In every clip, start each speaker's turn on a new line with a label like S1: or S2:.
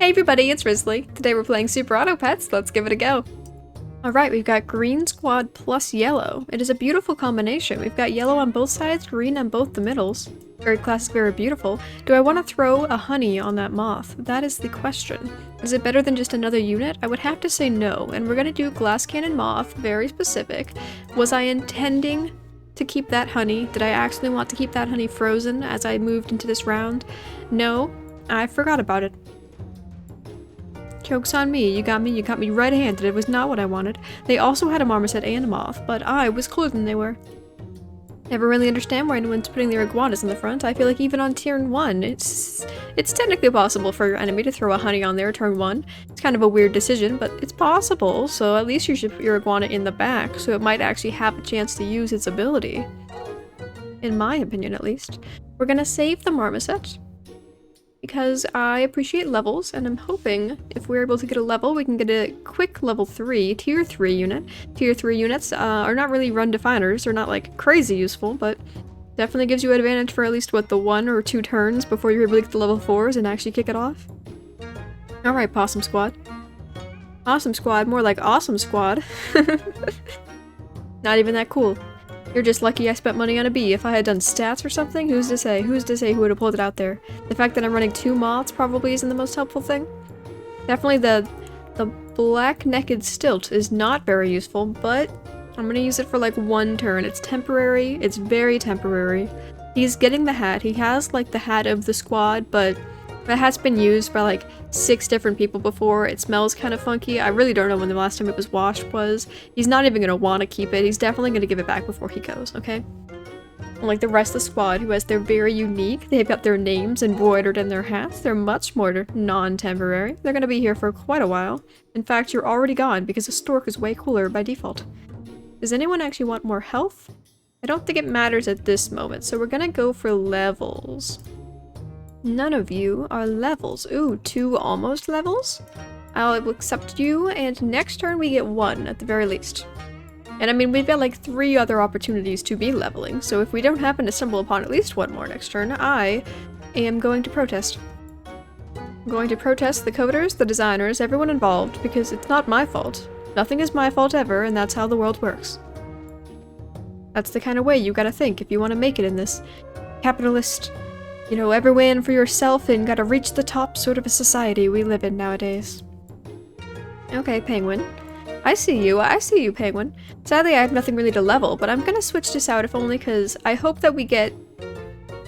S1: Hey everybody, it's Risley. Today we're playing Super Auto Pets. Let's give it a go. Alright, we've got green squad plus yellow. It is a beautiful combination. We've got yellow on both sides, green on both the middles. Very classic, very beautiful. Do I want to throw a honey on that moth? That is the question. Is it better than just another unit? I would have to say no, and we're gonna do glass cannon moth, very specific. Was I intending to keep that honey? Did I actually want to keep that honey frozen as I moved into this round? No, I forgot about it. Joke's on me, you got me red-handed. It was not what I wanted. They also had a marmoset and a moth, but I was cooler than they were. Never really understand why anyone's putting their iguanas in the front. I feel like even on tier 1, it's technically possible for your enemy to throw a honey on there turn 1. It's kind of a weird decision, but it's possible, so at least you should put your iguana in the back, so it might actually have a chance to use its ability. In my opinion, at least. We're gonna save the marmoset, because I appreciate levels, and I'm hoping if we're able to get a level, we can get a quick level 3, tier 3 unit. Tier 3 units are not really run definers, they're not like crazy useful, but definitely gives you an advantage for at least, what, the 1 or 2 turns before you're able to get the level 4s and actually kick it off. Alright, Possum Squad. Awesome Squad, more like Awesome Squad. Not even that cool. You're just lucky I spent money on a bee. If I had done stats or something, who's to say? Who's to say who would have pulled it out there? The fact that I'm running 2 moths probably isn't the most helpful thing. Definitely the black-necked stilt is not very useful, but I'm gonna use it for like 1 turn. It's temporary. It's very temporary. He's getting the hat. He has like the hat of the squad, but that hat's been used by like 6 different people before. It smells kind of funky. I really don't know when the last time it was washed was. He's not even gonna want to keep it. He's definitely gonna give it back before he goes, okay? Unlike the rest of the squad, who has their very unique, they've got their names embroidered in their hats. They're much more non-temporary. They're gonna be here for quite a while. In fact, you're already gone because a stork is way cooler by default. Does anyone actually want more health? I don't think it matters at this moment, so we're gonna go for levels. None of you are levels. Ooh, 2 almost levels? I'll accept you, and next turn we get 1 at the very least. And I mean, we've got like 3 other opportunities to be leveling, so if we don't happen to stumble upon at least 1 more next turn, I am going to protest. I'm going to protest the coders, the designers, everyone involved, because it's not my fault. Nothing is my fault ever, and that's how the world works. That's the kind of way you gotta think if you want to make it in this capitalist, you know, every way in for yourself and gotta reach the top sort of a society we live in nowadays. Okay, Penguin. I see you, Penguin. Sadly, I have nothing really to level, but I'm gonna switch this out if only because I hope that we get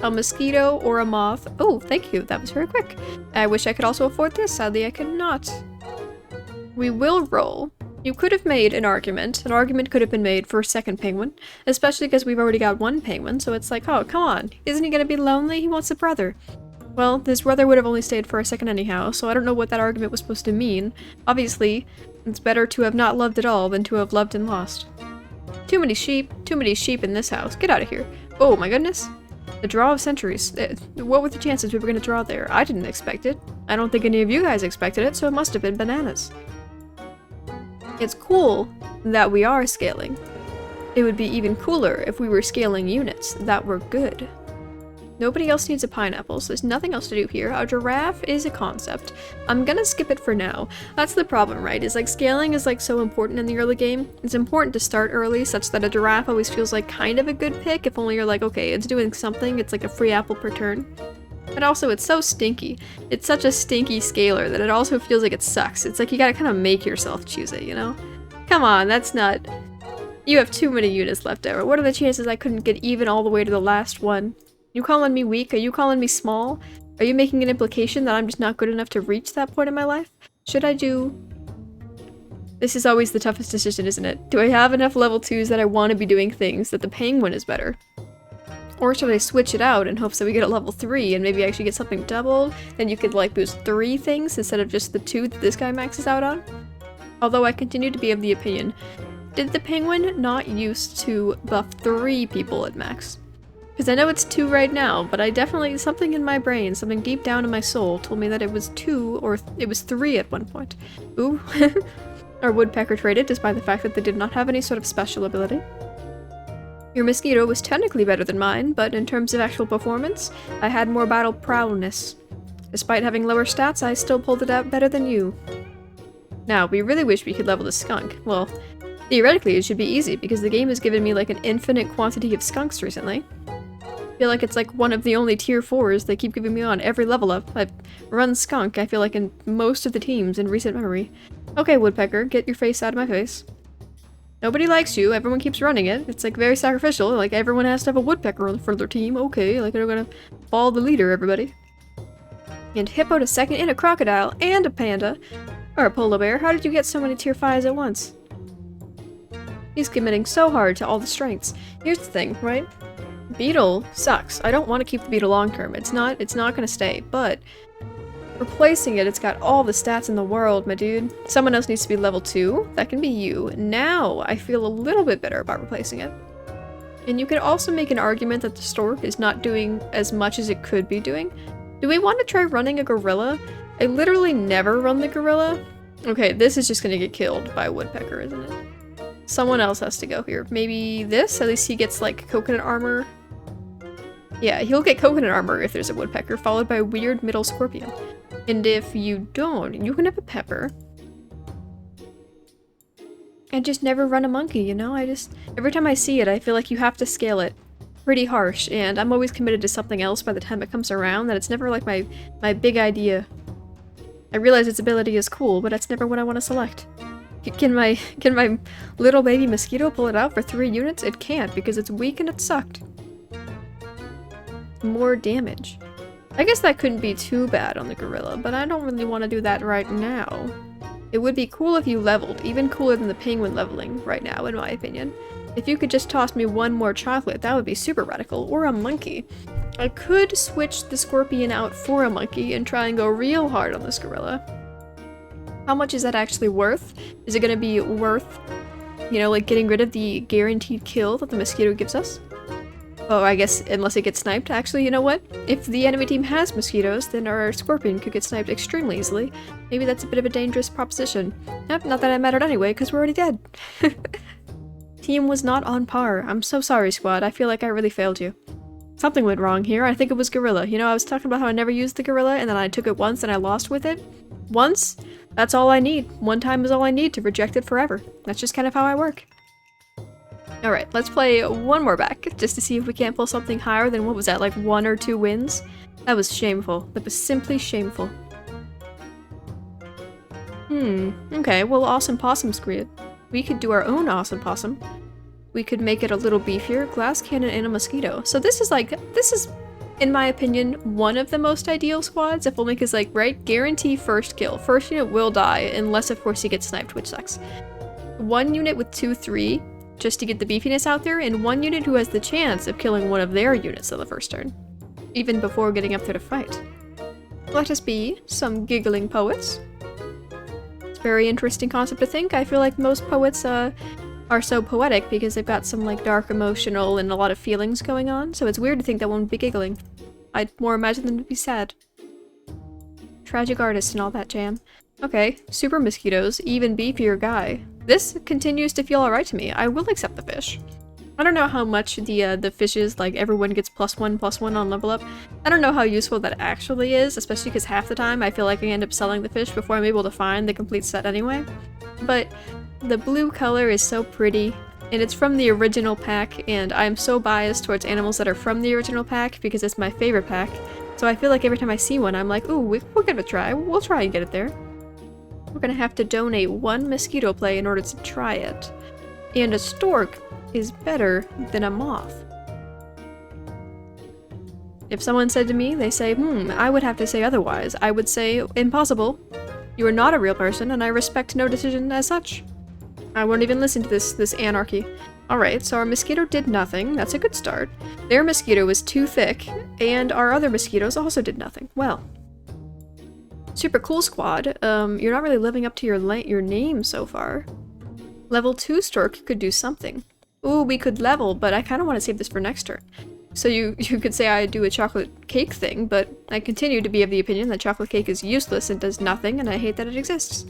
S1: a mosquito or a moth. Oh, thank you, that was very quick. I wish I could also afford this, sadly I could not. We will roll. You could have made an argument. An argument could have been made for a second penguin, especially because we've already got 1 penguin, so it's like, oh, come on. Isn't he gonna be lonely? He wants a brother. Well, his brother would have only stayed for a second anyhow, so I don't know what that argument was supposed to mean. Obviously, it's better to have not loved at all than to have loved and lost. Too many sheep in this house. Get out of here. Oh my goodness. The draw of centuries. What were the chances we were gonna draw there? I didn't expect it. I don't think any of you guys expected it, so it must have been bananas. It's cool that we are scaling. It would be even cooler if we were scaling units that were good. Nobody else needs a pineapple, so there's nothing else to do here. A giraffe is a concept. I'm gonna skip it for now. That's the problem, right? Is like scaling is like so important in the early game. It's important to start early such that a giraffe always feels like kind of a good pick if only you're like, okay, it's doing something. It's like a free apple per turn. But also, it's so stinky. It's such a stinky scaler that it also feels like it sucks. It's like you gotta kind of make yourself choose it, you know? Come on, that's not... You have too many units left over. What are the chances I couldn't get even all the way to the last one? You calling me weak? Are you calling me small? Are you making an implication that I'm just not good enough to reach that point in my life? Should I do... This is always the toughest decision, isn't it? Do I have enough level 2s that I want to be doing things that the penguin is better? Or should I switch it out in hopes that we get a level 3 and maybe actually get something doubled? Then you could like boost 3 things instead of just the 2 that this guy maxes out on? Although I continue to be of the opinion, did the penguin not used to buff 3 people at max? Because I know it's 2 right now, but I definitely, something in my brain, something deep down in my soul told me that it was 2 or it was 3 at one point. Ooh. Our woodpecker traded despite the fact that they did not have any sort of special ability. Your mosquito was technically better than mine, but in terms of actual performance, I had more battle prowess. Despite having lower stats, I still pulled it out better than you. Now, we really wish we could level the skunk. Well, theoretically it should be easy because the game has given me like an infinite quantity of skunks recently. I feel like it's like one of the only tier 4s they keep giving me on every level up. I've run skunk, I feel like, in most of the teams in recent memory. Okay, woodpecker, get your face out of my face. Nobody likes you, everyone keeps running it. It's like very sacrificial, like everyone has to have a woodpecker for their team. Okay, like they're gonna follow the leader, everybody. And hippo to second, and a crocodile, and a panda. Or a polar bear. How did you get so many tier 5s at once? He's committing so hard to all the strengths. Here's the thing, right? Beetle sucks. I don't want to keep the beetle long term. It's not gonna stay, but replacing it, it's got all the stats in the world, my dude. Someone else needs to be level 2. That can be you. Now I feel a little bit better about replacing it. And you could also make an argument that the stork is not doing as much as it could be doing. Do we want to try running a gorilla? I literally never run the gorilla. Okay, this is just gonna get killed by a woodpecker, isn't it? Someone else has to go here. Maybe this? At least he gets, like, coconut armor. Yeah, he'll get coconut armor if there's a woodpecker, followed by a weird middle scorpion. And if you don't, you can have a pepper. I just never run a monkey, you know? Every time I see it, I feel like you have to scale it. Pretty harsh, and I'm always committed to something else by the time it comes around, that it's never, like, my big idea. I realize its ability is cool, but that's never what I want to select. Can my little baby mosquito pull it out for 3 units? It can't, because it's weak and it sucked. More damage. I guess that couldn't be too bad on the gorilla, but I don't really want to do that right now. It would be cool if you leveled, even cooler than the penguin leveling right now, in my opinion. If you could just toss me one more chocolate, that would be super radical, or a monkey. I could switch the scorpion out for a monkey and try and go real hard on this gorilla. How much is that actually worth? Is it gonna be worth, you know, like getting rid of the guaranteed kill that the mosquito gives us? Oh, I guess unless it gets sniped. Actually, you know what? If the enemy team has mosquitoes, then our scorpion could get sniped extremely easily. Maybe that's a bit of a dangerous proposition. Nope, not that it mattered anyway, because we're already dead. Team was not on par. I'm so sorry, squad. I feel like I really failed you. Something went wrong here. I think it was gorilla. You know, I was talking about how I never used the gorilla, and then I took it once and I lost with it. Once? That's all I need. One time is all I need to reject it forever. That's just kind of how I work. Alright, let's play one more back, just to see if we can't pull something higher than, what was that, like 1 or 2 wins? That was shameful. That was simply shameful. Okay, well, awesome possum squid. We could do our own awesome possum. We could make it a little beefier, glass cannon, and a mosquito. So this is, in my opinion, one of the most ideal squads, if only because, like, right? Guarantee first kill. First unit will die, unless, of course, you get sniped, which sucks. 1 unit with 2-3, just to get the beefiness out there, and 1 unit who has the chance of killing one of their units on the first turn. Even before getting up there to fight. Let us be some giggling poets. It's a very interesting concept to think. I feel like most poets, are so poetic because they've got some, like, dark emotional and a lot of feelings going on, so it's weird to think that one would be giggling. I'd more imagine them to be sad. Tragic artist and all that jam. Okay, super mosquitoes, even beefier guy. This continues to feel alright to me. I will accept the fish. I don't know how much the fishes, like, everyone gets +1/+1 on level up. I don't know how useful that actually is, especially because half the time I feel like I end up selling the fish before I'm able to find the complete set anyway. But the blue color is so pretty, and it's from the original pack, and I'm so biased towards animals that are from the original pack because it's my favorite pack. So I feel like every time I see one, I'm like, ooh, we'll give it a try. We'll try and get it there. We're gonna have to donate 1 mosquito play in order to try it. And a stork is better than a moth. If someone said to me, they say, I would have to say otherwise. I would say, impossible. You are not a real person, and I respect no decision as such. I won't even listen to this anarchy. Alright, so our mosquito did nothing. That's a good start. Their mosquito was too thick, and our other mosquitoes also did nothing. Well. Super cool, squad. You're not really living up to your name so far. Level 2 stork could do something. Ooh, we could level, but I kind of want to save this for next turn. So you could say I do a chocolate cake thing, but I continue to be of the opinion that chocolate cake is useless and does nothing, and I hate that it exists.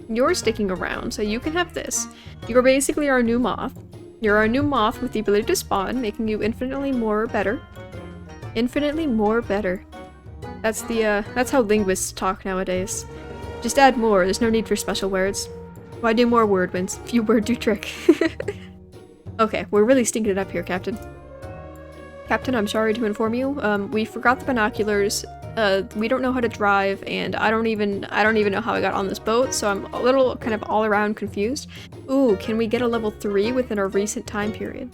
S1: You're sticking around, so you can have this. You're basically our new moth. You're our new moth with the ability to spawn, making you infinitely more better. Infinitely more better. That's how linguists talk nowadays. Just add more, there's no need for special words. Why do more word wins? Few word do trick. Okay, we're really stinking it up here, Captain. Captain, I'm sorry to inform you, we forgot the binoculars, we don't know how to drive, and I don't even know how I got on this boat, so I'm a little kind of all around confused. Ooh, can we get a level 3 within a recent time period?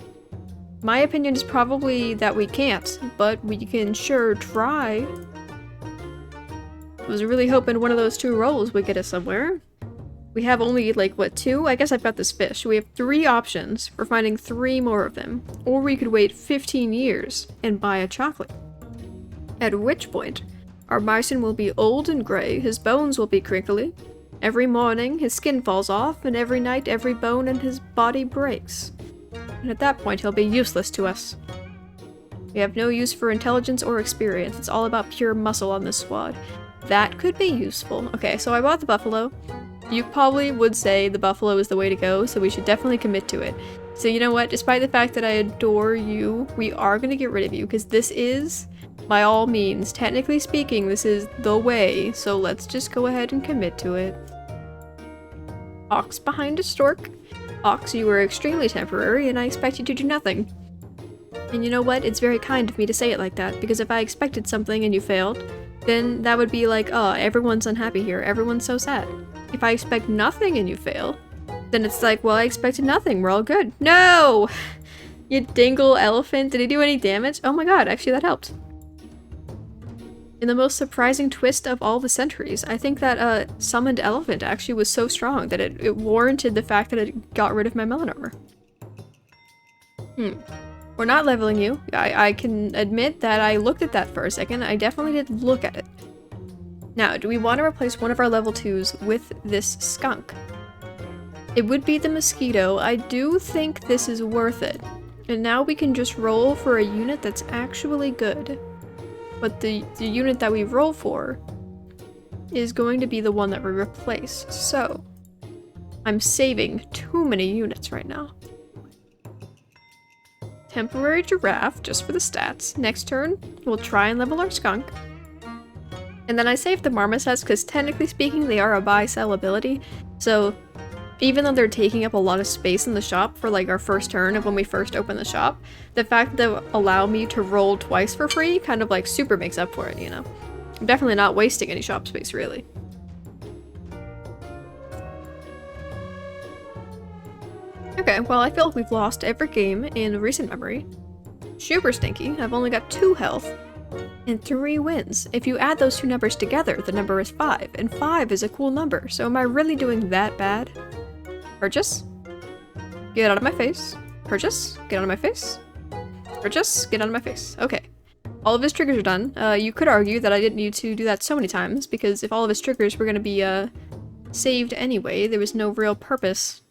S1: My opinion is probably that we can't, but we can sure try. I was really hoping one of those 2 rolls would get us somewhere. We have only, like, what, 2? I guess I've got this fish. We have 3 options for finding 3 more of them. Or we could wait 15 years and buy a chocolate. At which point, our bison will be old and gray, his bones will be crinkly. Every morning, his skin falls off, and every night, every bone in his body breaks. And at that point, he'll be useless to us. We have no use for intelligence or experience. It's all about pure muscle on this squad. That could be useful. Okay, so I bought the buffalo. You probably would say the buffalo is the way to go, so we should definitely commit to it. So you know what, despite the fact that I adore you, we are going to get rid of you, because this is, by all means, technically speaking, this is the way, so let's just go ahead and commit to it. Ox behind a stork. Ox, you were extremely temporary, and I expect you to do nothing. And you know what, it's very kind of me to say it like that, because if I expected something and you failed, then that would be like, oh, everyone's unhappy here, everyone's so sad. If I expect nothing and you fail, then it's like, well, I expected nothing, we're all good. No! You dingle elephant, did he do any damage? Oh my god, actually that helped. In the most surprising twist of all the centuries, I think that summoned elephant actually was so strong that it warranted the fact that it got rid of my melon armor. We're not leveling you. I can admit that I looked at that for a second. I definitely did look at it. Now, do we want to replace one of our level 2s with this skunk? It would be the mosquito. I do think this is worth it. And now we can just roll for a unit that's actually good. But the unit that we roll for is going to be the one that we replace. So, I'm saving too many units right now. Temporary giraffe, just for the stats. Next turn, we'll try and level our skunk. And then I saved the marmosets because technically speaking they are a buy-sell ability, so even though they're taking up a lot of space in the shop for like our first turn of when we first open the shop, the fact that they allow me to roll twice for free kind of like super makes up for it, you know? I'm definitely not wasting any shop space, really. Okay, well I feel like we've lost every game in recent memory. Super stinky, I've only got 2 health. And 3 wins. If you add those 2 numbers together, the number is 5, and 5 is a cool number, so am I really doing that bad? Purchase? Get out of my face. Purchase? Get out of my face. Purchase? Get out of my face. Okay. All of his triggers are done. You could argue that I didn't need to do that so many times, because if all of his triggers were going to be, saved anyway, there was no real purpose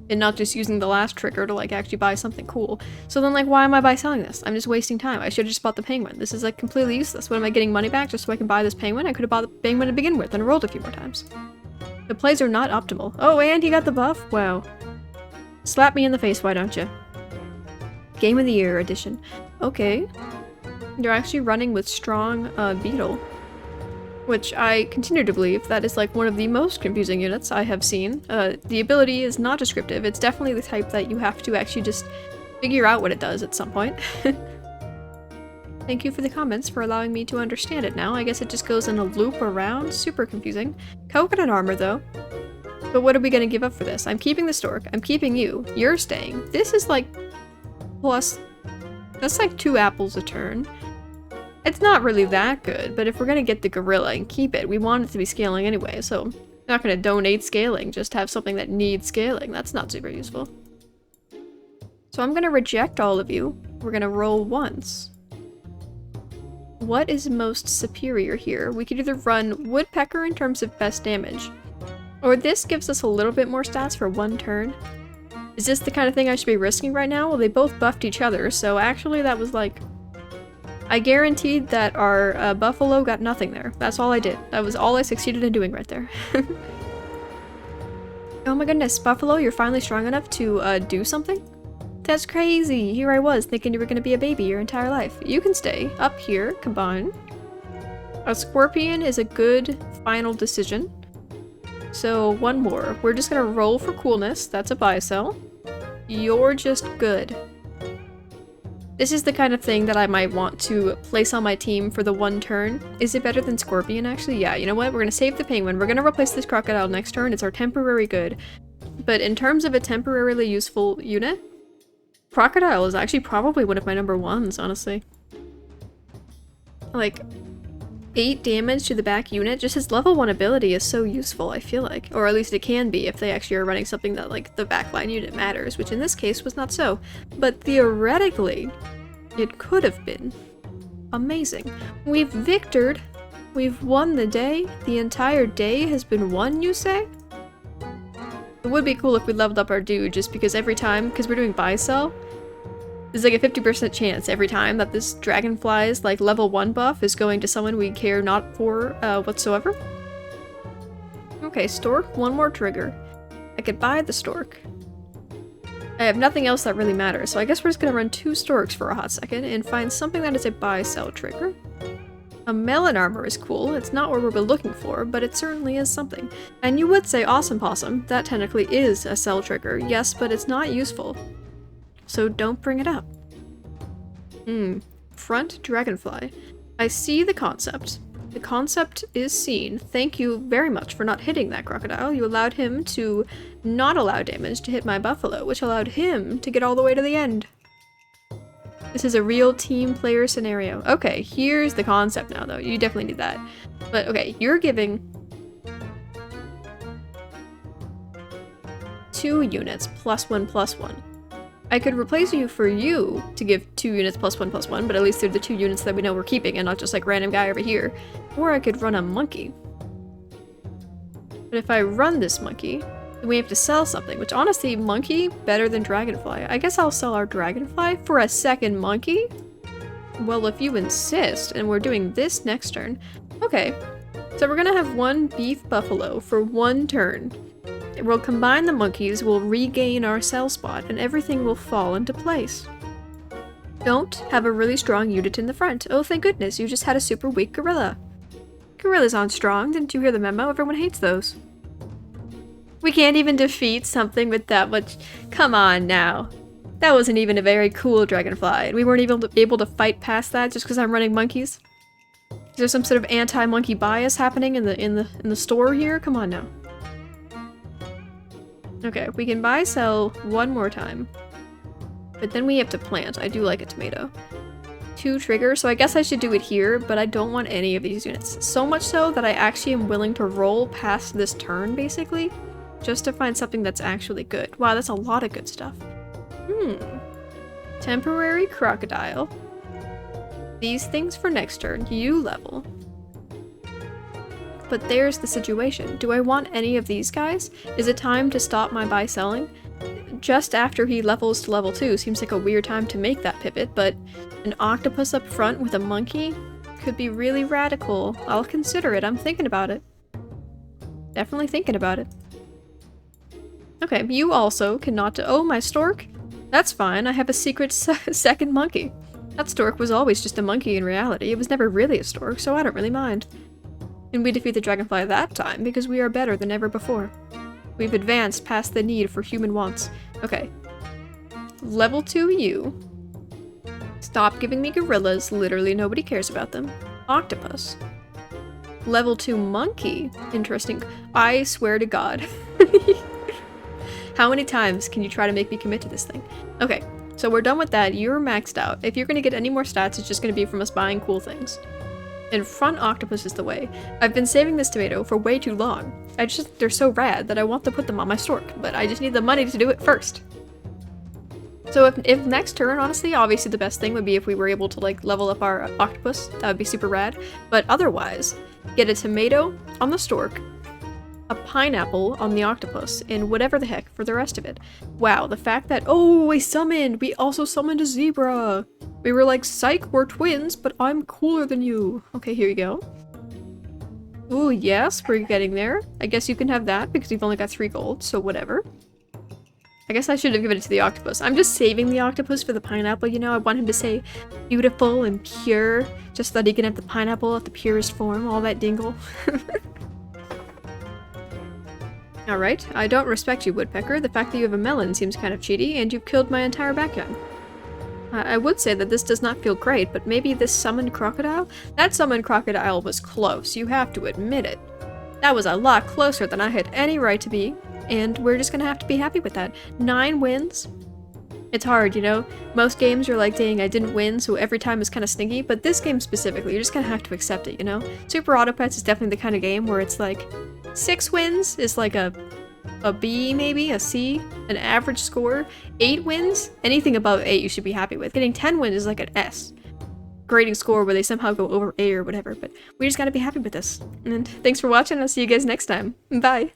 S1: and not just using the last trigger to like actually buy something cool. So then like why am I buy selling this? I'm just wasting time. I should have just bought the penguin. This is like completely useless. What am I getting money back just so I can buy this penguin? I could have bought the penguin to begin with and rolled a few more times. The plays are not optimal. Oh, and he got the buff? Wow. Slap me in the face, why don't you? Game of the Year edition. Okay. You're actually running with strong beetle. Which I continue to believe that is like one of the most confusing units I have seen. The ability is not descriptive, it's definitely the type that you have to actually just figure out what it does at some point. Thank you for the comments for allowing me to understand it now. I guess it just goes in a loop around. Super confusing. Coconut armor though. But what are we gonna give up for this? I'm keeping the stork, I'm keeping you, you're staying. This is like plus, that's like 2 apples a turn. It's not really that good, but if we're gonna get the gorilla and keep it, we want it to be scaling anyway, so I'm not gonna donate scaling, just have something that needs scaling. That's not super useful. So I'm gonna reject all of you. We're gonna roll once. What is most superior here? We could either run Woodpecker in terms of best damage, or this gives us a little bit more stats for 1 turn. Is this the kind of thing I should be risking right now? Well, they both buffed each other, so actually that was like... I guaranteed that our buffalo got nothing there. That's all I did. That was all I succeeded in doing right there. Oh my goodness, buffalo, you're finally strong enough to do something? That's crazy! Here I was, thinking you were gonna be a baby your entire life. You can stay up here, combine. A scorpion is a good final decision. So one more. We're just gonna roll for coolness. That's a buy sell. You're just good. This is the kind of thing that I might want to place on my team for the one turn. Is it better than Scorpion, actually? Yeah, you know what? We're gonna save the Penguin. We're gonna replace this Crocodile next turn. It's our temporary good. But in terms of a temporarily useful unit, Crocodile is actually probably one of my number ones, honestly. Like, 8 damage to the back unit, just his level 1 ability is so useful, I feel like. Or at least it can be if they actually are running something that, like, the backline unit matters, which in this case was not so. But theoretically, it could have been amazing. We've victored. We've won the day. The entire day has been won, you say? It would be cool if we leveled up our dude, just because every time, because we're doing buy-sell, there's like a 50% chance every time that this Dragonfly's like level 1 buff is going to someone we care not for whatsoever. Okay, Stork, one more trigger. I could buy the Stork. I have nothing else that really matters, so I guess we're just gonna run 2 Storks for a hot second and find something that is a buy-sell trigger. A melon armor is cool. It's not what we're looking for, but it certainly is something. And you would say Awesome Possum. That technically is a sell trigger, yes, but it's not useful. So don't bring it up. Front Dragonfly. I see the concept. The concept is seen. Thank you very much for not hitting that Crocodile. You allowed him to not allow damage to hit my Buffalo, which allowed him to get all the way to the end. This is a real team player scenario. Okay, here's the concept now, though. You definitely need that. But okay, you're giving 2 units +1/+1. I could replace you for you to give 2 units +1/+1, but at least they're the 2 units that we know we're keeping and not just like random guy over here. Or I could run a monkey. But if I run this monkey, then we have to sell something, which honestly, monkey better than Dragonfly. I guess I'll sell our Dragonfly for a second monkey? Well, if you insist, and we're doing this next turn. Okay, so we're gonna have 1 beef buffalo for 1 turn. We'll combine the monkeys, we'll regain our sell spot, and everything will fall into place. Don't have a really strong unit in the front. Oh, thank goodness, you just had a super weak gorilla. Gorillas aren't strong, didn't you hear the memo? Everyone hates those. We can't even defeat something with that much. Come on now. That wasn't even a very cool Dragonfly, and we weren't even able to fight past that just because I'm running monkeys. Is there some sort of anti-monkey bias happening in the store here? Come on now. Okay, we can buy sell 1 more time. But then we have to plant. I do like a tomato. 2 triggers, so I guess I should do it here, but I don't want any of these units. So much so that I actually am willing to roll past this turn, basically, just to find something that's actually good. Wow, that's a lot of good stuff. Temporary Crocodile. These things for next turn, you level. But there's the situation. Do I want any of these guys? Is it time to stop my buy-selling? Just after he levels to level 2 seems like a weird time to make that pivot, but an octopus up front with a monkey could be really radical. I'll consider it. I'm thinking about it. Definitely thinking about it. Okay, you also cannot- oh, my stork? That's fine, I have a secret second monkey. That stork was always just a monkey in reality. It was never really a stork, so I don't really mind. And we defeat the Dragonfly that time because we are better than ever before. We've advanced past the need for human wants. Okay. Level 2 you. Stop giving me gorillas, literally nobody cares about them. Octopus. Level 2 monkey. Interesting. I swear to God. How many times can you try to make me commit to this thing? Okay, so we're done with that. You're maxed out. If you're gonna get any more stats, it's just gonna be from us buying cool things. And front octopus is the way. I've been saving this tomato for way too long. They're so rad that I want to put them on my stork, but I just need the money to do it first. So if next turn, honestly, obviously the best thing would be if we were able to like level up our octopus. That would be super rad. But otherwise, get a tomato on the stork, a pineapple on the octopus, and whatever the heck for the rest of it. Wow, the fact that- oh, we also summoned a zebra! We were like, psych, we're twins, but I'm cooler than you. Okay, here you go. Ooh, yes, we're getting there. I guess you can have that because we've only got 3 gold, so whatever. I guess I should have given it to the octopus. I'm just saving the octopus for the pineapple, you know? I want him to say beautiful and pure, just so that he can have the pineapple at the purest form, all that dingle. Alright, I don't respect you, woodpecker. The fact that you have a melon seems kind of cheaty, and you've killed my entire backyard. I would say that this does not feel great, but maybe this summoned crocodile? That summoned crocodile was close, you have to admit it. That was a lot closer than I had any right to be, and we're just gonna have to be happy with that. 9 wins? It's hard, you know? Most games are like, dang, I didn't win, so every time is kind of stinky, but this game specifically, you're just gonna have to accept it, you know? Super Autopets is definitely the kind of game where it's like, 6 wins is like a B maybe, a C, an average score. 8 wins? Anything above 8 you should be happy with. Getting 10 wins is like an S. Grading score where they somehow go over A or whatever, but we just gotta be happy with this. And thanks for watching, I'll see you guys next time. Bye!